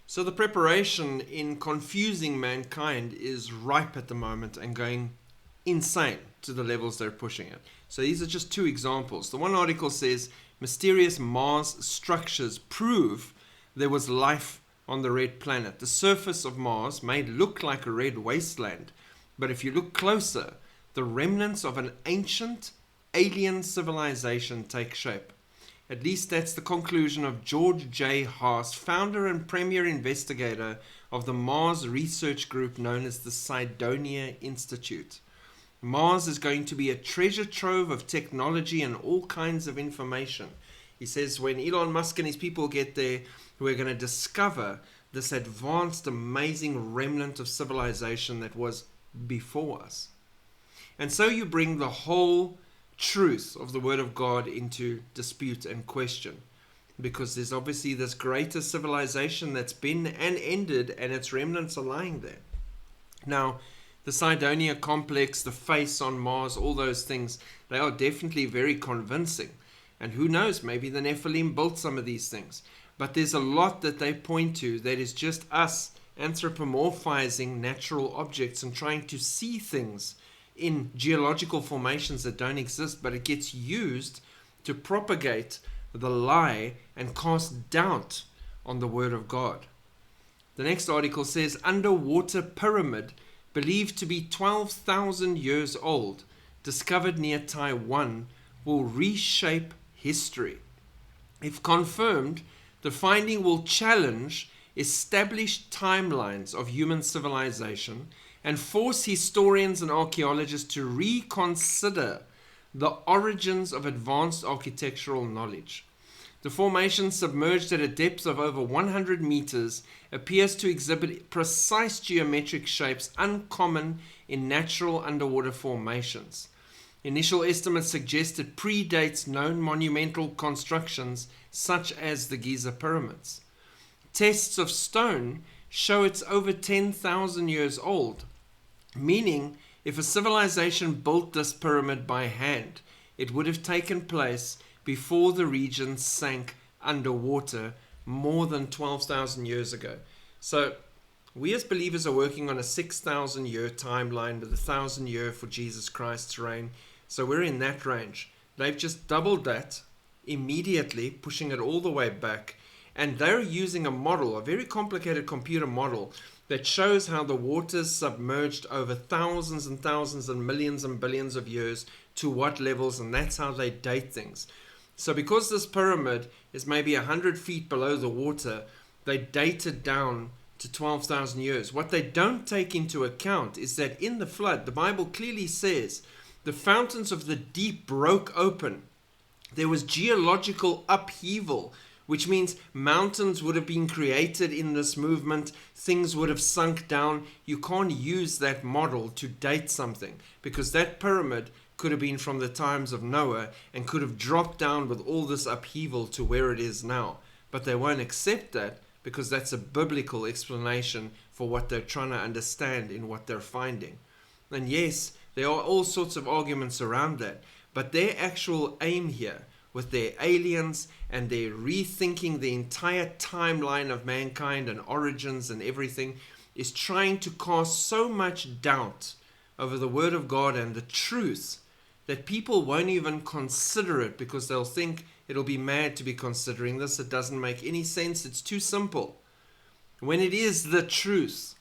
So the preparation in confusing mankind is ripe at the moment and going insane to the levels they're pushing it. So these are just two examples. The one article says mysterious Mars structures prove there was life on the red planet. The surface of Mars may look like a red wasteland, but if you look closer, the remnants of an ancient alien civilization take shape. At least that's the conclusion of George J. Haas, founder and premier investigator of the Mars research group known as the Cydonia Institute. Mars is going to be a treasure trove of technology and all kinds of information. He says when Elon Musk and his people get there, we're going to discover this advanced, amazing remnant of civilization that was before us. And so you bring the whole truth of the Word of God into dispute and question, because there's obviously this greater civilization that's been and ended, and its remnants are lying there. Now, the Cydonia complex, the face on Mars, all those things, they are definitely very convincing. And who knows, maybe the Nephilim built some of these things. But there's a lot that they point to that is just us anthropomorphizing natural objects and trying to see things in geological formations that don't exist, but it gets used to propagate the lie and cast doubt on the Word of God. The next article says underwater pyramid believed to be 12,000 years old, discovered near Taiwan, will reshape history. If confirmed, the finding will challenge established timelines of human civilization and force historians and archaeologists to reconsider the origins of advanced architectural knowledge. The formation, submerged at a depth of over 100 meters, appears to exhibit precise geometric shapes uncommon in natural underwater formations. Initial estimates suggest it predates known monumental constructions such as the Giza pyramids. Tests of stone show it's over 10,000 years old, meaning if a civilization built this pyramid by hand, it would have taken place before the region sank underwater more than 12,000 years ago. So we as believers are working on a 6,000 year timeline with 1,000 year for Jesus Christ's reign. So we're in that range. They've just doubled that immediately, pushing it all the way back. And they're using a model, a very complicated computer model, that shows how the waters submerged over thousands and thousands and millions and billions of years to what levels, and that's how they date things. So because this pyramid is maybe 100 feet below the water, they date it down to 12,000 years. What they don't take into account is that in the flood, the Bible clearly says, the fountains of the deep broke open. There was geological upheaval, which means mountains would have been created in this movement, things would have sunk down. You can't use that model to date something, because that pyramid could have been from the times of Noah and could have dropped down with all this upheaval to where it is now. But they won't accept that, because that's a biblical explanation for what they're trying to understand in what they're finding. And yes, there are all sorts of arguments around that, but their actual aim here, with their aliens and their rethinking the entire timeline of mankind and origins and everything, is trying to cast so much doubt over the Word of God and the truth that people won't even consider it, because they'll think it'll be mad to be considering this. It doesn't make any sense. It's too simple. When it is the truth,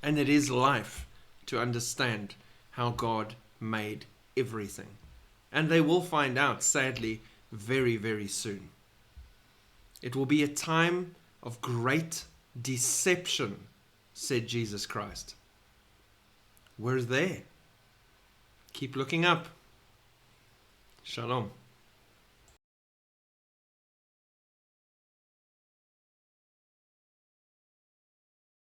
and it is life to understand how God made everything. And they will find out, sadly, very, very soon. It will be a time of great deception, said Jesus Christ. We're there. Keep looking up. Shalom.